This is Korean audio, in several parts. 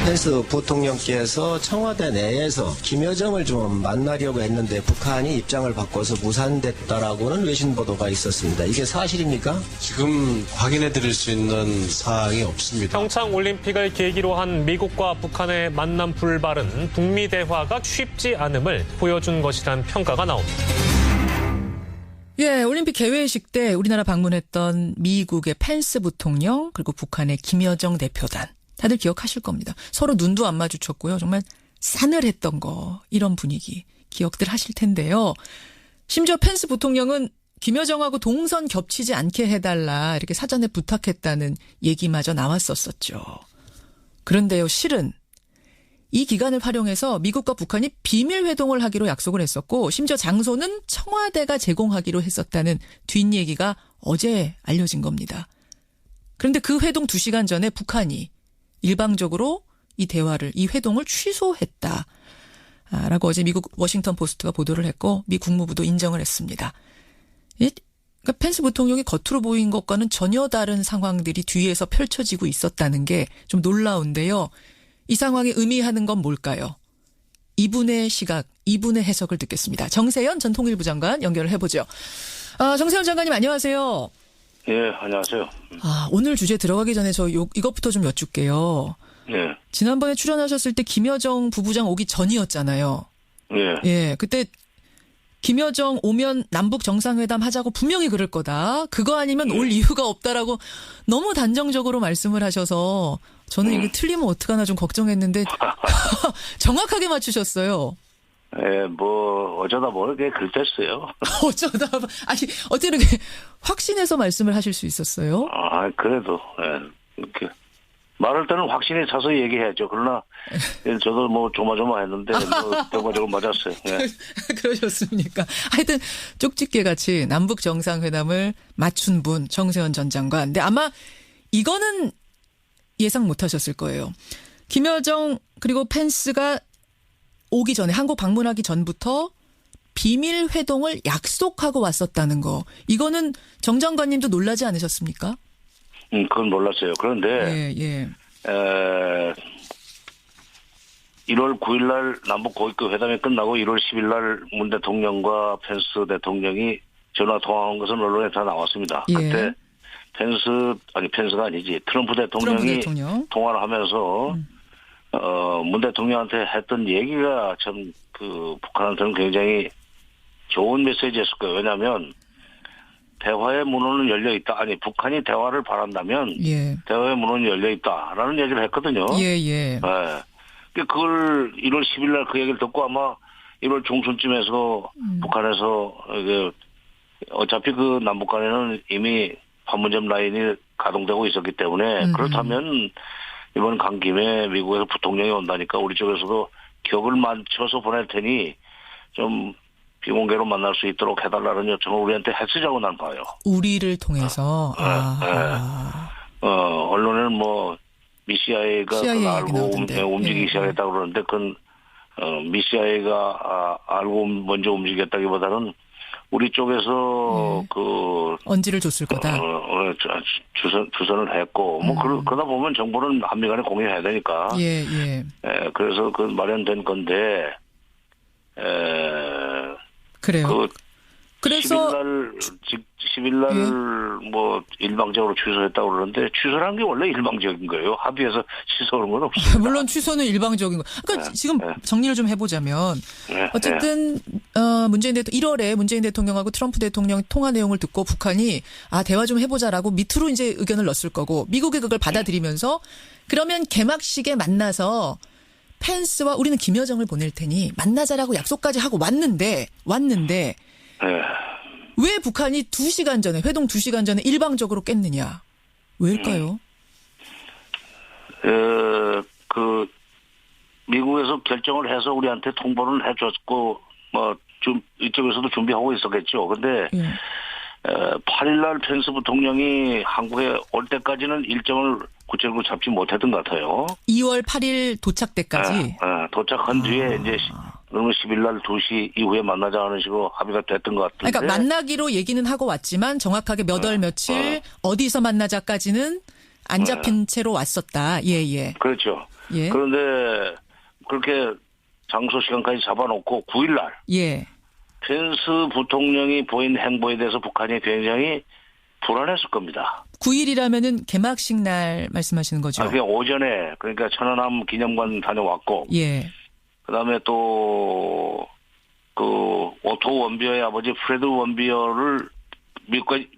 펜스 부통령께서 청와대 내에서 김여정을 좀 만나려고 했는데 북한이 입장을 바꿔서 무산됐다라고는 외신 보도가 있었습니다. 이게 사실입니까? 지금 확인해 드릴 수 있는 사항이 없습니다. 평창 올림픽을 계기로 한 미국과 북한의 만남 불발은 북미 대화가 쉽지 않음을 보여준 것이란 평가가 나옵니다. 예, 올림픽 개회식 때 우리나라 방문했던 미국의 펜스 부통령 그리고 북한의 김여정 대표단. 다들 기억하실 겁니다. 서로 눈도 안 마주쳤고요. 정말 싸늘했던 거 이런 분위기 기억들 하실 텐데요. 심지어 펜스 부통령은 김여정하고 동선 겹치지 않게 해달라 이렇게 사전에 부탁했다는 얘기마저 나왔었죠. 그런데요. 실은 이 기간을 활용해서 미국과 북한이 비밀 회동을 하기로 약속을 했었고 심지어 장소는 청와대가 제공하기로 했었다는 뒷얘기가 어제 알려진 겁니다. 그런데 그 회동 2시간 전에 북한이 일방적으로 이 대화를, 이 회동을 취소했다. 라고 어제 미국 워싱턴 포스트가 보도를 했고 미 국무부도 인정을 했습니다. 그러니까 펜스 부통령이 겉으로 보인 것과는 전혀 다른 상황들이 뒤에서 펼쳐지고 있었다는 게 좀 놀라운데요. 이 상황이 의미하는 건 뭘까요? 이분의 시각, 이분의 해석을 듣겠습니다. 정세현 전 통일부 장관 연결을 해보죠. 정세현 장관님 안녕하세요. 예, 안녕하세요. 오늘 주제 들어가기 전에 저 이것부터 좀 여쭙게요. 예. 지난번에 출연하셨을 때 김여정 부부장 오기 전이었잖아요. 예. 예, 그때 김여정 오면 남북 정상회담 하자고 분명히 그럴 거다. 그거 아니면 올 이유가 없다라고 너무 단정적으로 말씀을 하셔서 저는 이게 틀리면 어떡하나 좀 걱정했는데 정확하게 맞추셨어요. 예, 어쩌다 모르게 글댔어요. 어쩌다, 어떻게 이렇게 확신해서 말씀을 하실 수 있었어요? 그래도, 이렇게. 말할 때는 확신에 차서 얘기해야죠. 그러나, 저도 조마조마했는데, 결과적으로 맞았어요. 예. 그러셨습니까? 하여튼, 쪽집게 같이 남북 정상회담을 맞춘 분, 정세현 전 장관. 근데 아마 이거는 예상 못 하셨을 거예요. 김여정, 그리고 펜스가 오기 전에 한국 방문하기 전부터 비밀 회동을 약속하고 왔었다는 거. 이거는 정 장관님도 놀라지 않으셨습니까? 그건 몰랐어요. 그런데 1월 9일 날 남북 고위급 회담이 끝나고 1월 10일 날 문 대통령과 펜스 대통령이 전화 통화한 것은 언론에 다 나왔습니다. 예. 그때 펜스가 아니지. 트럼프 대통령이 통화를 하면서 문 대통령한테 했던 얘기가 참 북한한테는 굉장히 좋은 메시지였을 거예요. 왜냐하면 대화의 문호는 열려 있다. 북한이 대화를 바란다면 대화의 문호는 열려 있다라는 얘기를 했거든요. 예. 그걸 1월 10일 날 그 얘기를 듣고 아마 1월 중순쯤에서 북한에서 어차피 그 남북 간에는 이미 판문점 라인이 가동되고 있었기 때문에 그렇다면 이번 간 김에 미국에서 부통령이 온다니까 우리 쪽에서도 격을 맞춰서 보낼 테니 좀 비공개로 만날 수 있도록 해달라는 요청을 우리한테 했으자고 난 봐요. 우리를 통해서. 언론에는 미CIA가 알고 움직이기 시작했다고 그러는데 그건 미CIA가 알고 먼저 움직였다기보다는 우리 쪽에서 언지를 줬을 거다. 주선을 했고 그러다 보면 정보는 한미 간에 공유해야 되니까. 예. 그래서 그 마련된 건데 그래요. 그래서 10일 날 일방적으로 취소했다고 그러는데 취소라는 게 원래 일방적인 거예요. 합의해서 취소하는 건 없습니다. 물론 취소는 일방적인 거. 그러니까 지금 정리를 좀 해보자면 어쨌든 문재인 대통령 1월에 문재인 대통령하고 트럼프 대통령 통화 내용을 듣고 북한이 대화 좀 해보자라고 밑으로 이제 의견을 넣었을 거고 미국이 그걸 받아들이면서 그러면 개막식에 만나서 펜스와 우리는 김여정을 보낼 테니 만나자라고 약속까지 하고 왔는데 왜 북한이 2시간 전에 회동 2시간 전에 일방적으로 깼느냐? 왜일까요? 미국에서 결정을 해서 우리한테 통보를 해줬고 이쪽에서도 준비하고 있었겠죠. 근데 8일 날 펜스 부통령이 한국에 올 때까지는 일정을 구체적으로 잡지 못했던 것 같아요. 2월 8일 도착 때까지? 도착한 뒤에 이제 그러면 10일 날 2시 이후에 만나자 하는 식으로 합의가 됐던 것 같은데. 그러니까 만나기로 얘기는 하고 왔지만 정확하게 몇 월 며칠 어디서 만나자까지는 안 잡힌 채로 왔었다. 예, 예. 그렇죠. 예. 그런데 그렇게 장소 시간까지 잡아놓고 9일날 예. 펜스 부통령이 보인 행보에 대해서 북한이 굉장히 불안했을 겁니다. 9일이라면은 개막식 날 말씀하시는 거죠? 그냥 오전에 그러니까 천안함 기념관 다녀왔고 예. 그다음에 또 그 오토 원비어의 아버지 프레드 원비어를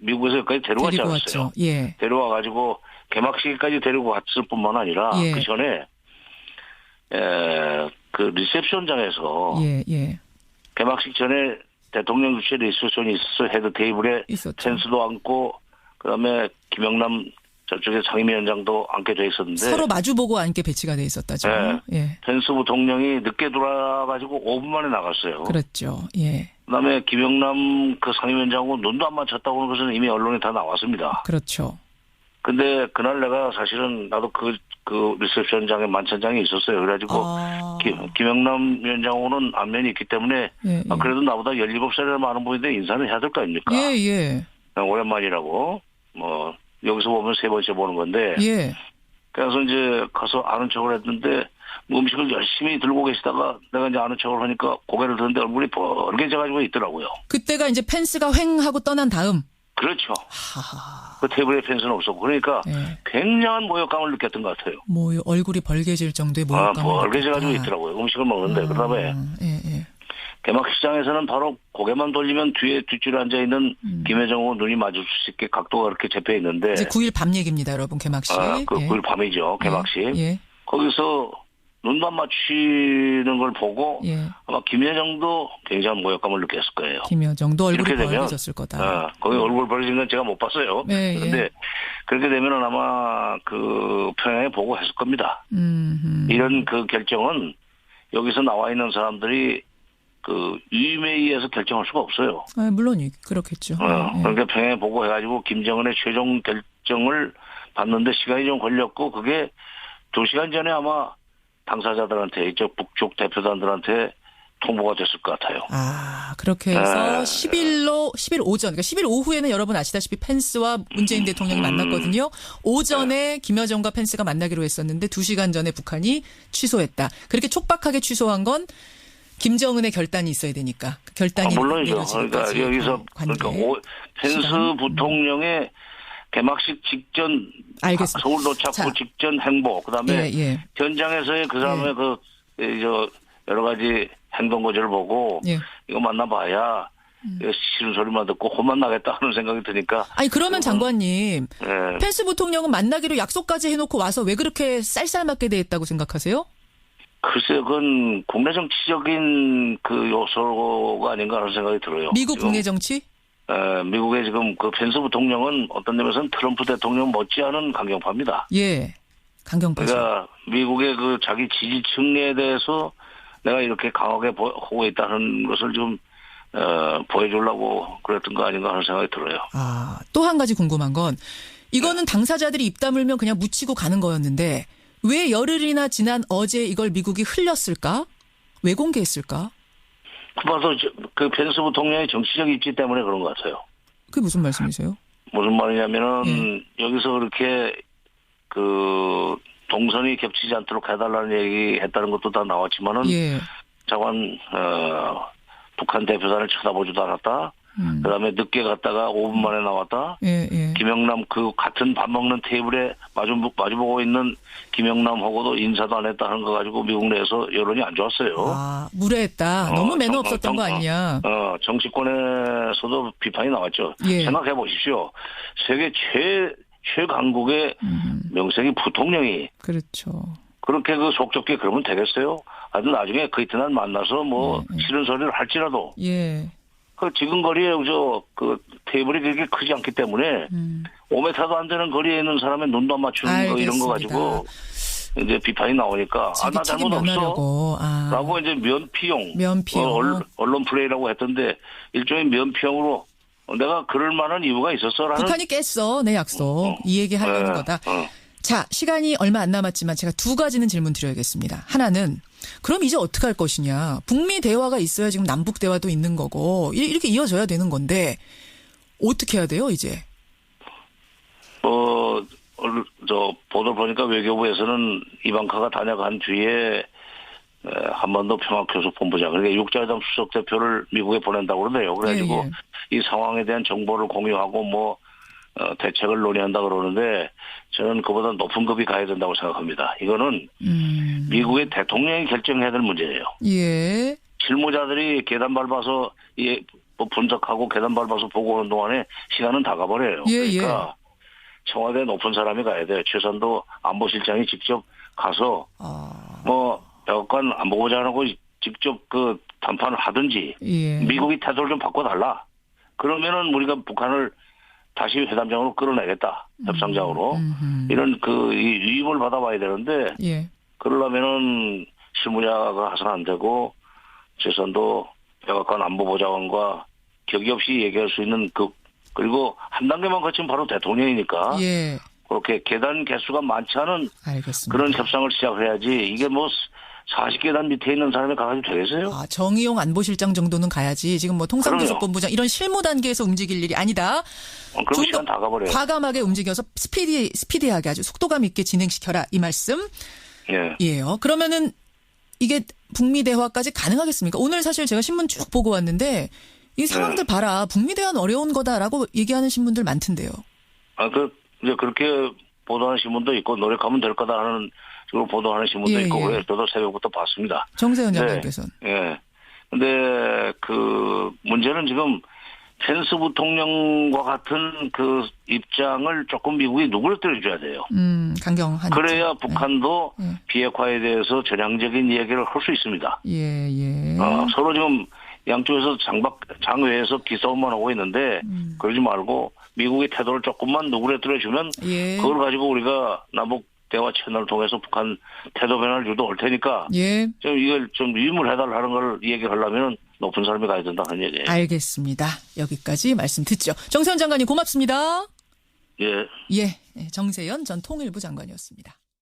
미국에서 여기까지 데려왔지 데리고 않았어요. 왔죠. 예. 데려와 가지고 개막식까지 데리고 왔을 뿐만 아니라 예. 그 전에 그 리셉션장에서 예, 예. 개막식 전에 대통령 주최 리셉션이 있었어요. 헤드 테이블에 있었죠. 펜스도 앉고 그다음에 김영남 저쪽에 상임위원장도 앉게 돼 있었는데 서로 마주보고 앉게 배치가 돼 있었다죠. 네. 예. 펜스 부통령이 늦게 돌아가지고 5분 만에 나갔어요. 그렇죠. 예. 그다음에 김영남 그 상임위원장하고 눈도 안 맞췄다고 하는 것은 이미 언론에 다 나왔습니다. 그렇죠. 근데 그날 내가 사실은 나도 그 리셉션장에 만찬장에 있었어요. 그래가지고 아. 김영남 위원장하고는 안면이 있기 때문에 예, 예. 그래도 나보다 17살이나 많은 분인데 인사는 해야 될 거 아닙니까? 예, 예. 오랜만이라고 뭐 여기서 보면 세 번째 보는 건데 예. 그래서 이제 가서 아는 척을 했는데 뭐 음식을 열심히 들고 계시다가 내가 이제 아는 척을 하니까 고개를 드는데 얼굴이 벌개져가지고 있더라고요. 그때가 이제 펜스가 횡하고 떠난 다음. 그렇죠. 하하. 그 테이블에 펜스는 없었고 그러니까 예. 굉장한 모욕감을 느꼈던 것 같아요. 뭐 얼굴이 벌개질 정도의 모욕감을 벌개져가지고 느꼈다. 있더라고요. 음식을 먹는데 그다음에 예, 예. 개막식장에서는 바로 고개만 돌리면 뒤에 뒷줄에 앉아있는 김여정하고 눈이 마주칠 수 있게 각도가 그렇게 잡혀 있는데 이제 9일 밤 얘기입니다, 여러분. 개막식. 그 예. 9일 밤이죠. 개막식. 예. 예. 거기서 눈만 맞추는 걸 보고 예. 아마 김여정도 굉장한 모욕감을 느꼈을 거예요. 김여정도 얼굴이 이렇게 되면 벌개졌을 거다. 거기 얼굴 벌어진 건 제가 못 봤어요. 예, 예. 그런데 그렇게 되면은 아마 그 평양에 보고했을 겁니다. 이런 그 결정은 여기서 나와 있는 사람들이 그 위임에 의해서 결정할 수가 없어요. 아, 물론 그렇겠죠. 예. 그러니까 평양에 보고해가지고 김정은의 최종 결정을 받는데 시간이 좀 걸렸고 그게 2시간 전에 아마 당사자들한테 이쪽 북쪽 대표단들한테 통보가 됐을 것 같아요. 아, 그렇게 해서 10일 오전, 그러니까 10일 오후에는 여러분 아시다시피 펜스와 문재인 대통령이 만났거든요. 오전에 김여정과 펜스가 만나기로 했었는데 2시간 전에 북한이 취소했다. 그렇게 촉박하게 취소한 건 김정은의 결단이 있어야 되니까. 그 결단이 물론이죠. 내려지기까지 그러니까 여기서 관계. 그러니까 펜스 시간. 부통령의 개막식 직전 알겠습니다. 서울 도착 자. 후 직전 행보 그다음에 예, 예. 현장에서의 그 사람의 저 여러 가지 행동 거지를 보고 예. 이거 만나봐야 싫은 소리만 듣고 혼만 나겠다 하는 생각이 드니까. 아니 그러면 장관님 예. 펜스 부통령은 만나기로 약속까지 해놓고 와서 왜 그렇게 쌀쌀맞게 대했다고 생각하세요? 글쎄요, 그건 국내 정치적인 그 요소가 아닌가 하는 생각이 들어요. 미국 지금, 국내 정치? 미국의 지금 그 펜스 부통령은 어떤 점에서는 트럼프 대통령 못지않은 강경파입니다. 예. 강경파죠. 그러니까 미국의 그 자기 지지층에 대해서 내가 이렇게 강하게 하고 있다는 것을 좀 보여주려고 그랬던 거 아닌가 하는 생각이 들어요. 아, 또 한 가지 궁금한 건 이거는 당사자들이 입 다물면 그냥 묻히고 가는 거였는데 왜 열흘이나 지난 어제 이걸 미국이 흘렸을까? 왜 공개했을까? 봐서 그 펜스 부통령의 정치적 입지 때문에 그런 것 같아요. 그게 무슨 말씀이세요? 무슨 말이냐면은 여기서 그렇게 그 동선이 겹치지 않도록 해달라는 얘기 했다는 것도 다 나왔지만은 예. 자관 북한 대표단을 쳐다보지도 않았다. 그다음에 늦게 갔다가 5분 만에 나왔다. 예, 예. 김영남 그 같은 밥 먹는 테이블에 마주보고 있는 김영남하고도 인사도 안 했다 하는 거 가지고 미국 내에서 여론이 안 좋았어요. 아, 무례했다. 너무 매너 없었던 거 아니냐. 정치권에서도 비판이 나왔죠. 예. 생각해 보십시오. 세계 최강국의 명색이 부통령이 그렇죠. 그렇게 그 속 좁게 그러면 되겠어요? 아주 나중에 그 이튿날 만나서 뭐 싫은 소리를 할지라도 예. 그 지금 거리에 그 테이블이 그렇게 크지 않기 때문에 5m도 안 되는 거리에 있는 사람의 눈도 안 맞추는 거 이런 거 가지고 이제 비판이 나오니까 나 잘못 없어 라고 이제 면피용 언론 플레이라고 했던데 일종의 면피용으로 내가 그럴 만한 이유가 있었어라는 북한이 깼어 내 약속 이 얘기 하려는 거다. 자, 시간이 얼마 안 남았지만 제가 두 가지는 질문 드려야겠습니다. 하나는 그럼 이제 어떻게 할 것이냐. 북미 대화가 있어야 지금 남북 대화도 있는 거고 이렇게 이어져야 되는 건데 어떻게 해야 돼요 이제? 보도를 보니까 외교부에서는 이방카가 다녀간 뒤에 한반도 평화교섭본부장, 그러니까 육자회담 수석 대표를 미국에 보낸다고 그러네요. 그래가지고 이 상황에 대한 정보를 공유하고 대책을 논의한다 그러는데 저는 그보다 높은 급이 가야 된다고 생각합니다. 이거는 미국의 대통령이 결정해야 될 문제예요. 예. 실무자들이 계단 밟아서 분석하고 계단 밟아서 보고하는 동안에 시간은 다 가버려요. 그러니까 청와대 높은 사람이 가야 돼요. 최선도 안보실장이 직접 가서 백악관 안보보좌관하고 직접 그談판을 하든지 미국이 태도를 좀 바꿔달라. 그러면은 우리가 북한을 다시 회담장으로 끌어내겠다. 협상장으로. 이런 이 위임을 받아와야 되는데 그러려면은 실무자가 가서는 안 되고 최선도 백악관 안보보좌관과 격의 없이 얘기할 수 있는 그리고 한 단계만 거치면 바로 대통령이니까 그렇게 계단 개수가 많지 않은 그런 협상을 시작해야지 이게 40계단 밑에 있는 사람이 가가지고 되겠어요? 정의용 안보실장 정도는 가야지. 지금 통상교섭본부장 이런 실무 단계에서 움직일 일이 아니다. 그럼 시간 다 가버려요. 과감하게 움직여서 스피디하게 아주 속도감 있게 진행시켜라. 이 말씀. 예요. 그러면은 이게 북미 대화까지 가능하겠습니까? 오늘 사실 제가 신문 쭉 보고 왔는데 이 상황들 봐라. 북미 대화는 어려운 거다라고 얘기하는 신문들 많던데요. 이제 그렇게 보도하는 신문도 있고 노력하면 될 거다 하는 식으로 보도하는 신문도 있고 그래서 저도 새벽부터 봤습니다. 정세현 장관께서는. 근데 문제는 지금 펜스 부통령과 같은 입장을 조금 미국이 누그러뜨려줘야 돼요. 강경한. 그래야 북한도 비핵화에 대해서 전향적인 얘기를 할 수 있습니다. 서로 지금 양쪽에서 장외에서 기싸움만 하고 있는데 그러지 말고 미국의 태도를 조금만 누그러뜨려주면 그걸 가지고 우리가 남북 대화 채널을 통해서 북한 태도 변화를 유도할 테니까 좀 이걸 좀 위임을 해달라는 걸 얘기하려면 높은 사람이 가야 된다는 얘기예요. 알겠습니다. 여기까지 말씀 듣죠. 정세현 장관님 고맙습니다. 예. 정세현 전 통일부 장관이었습니다.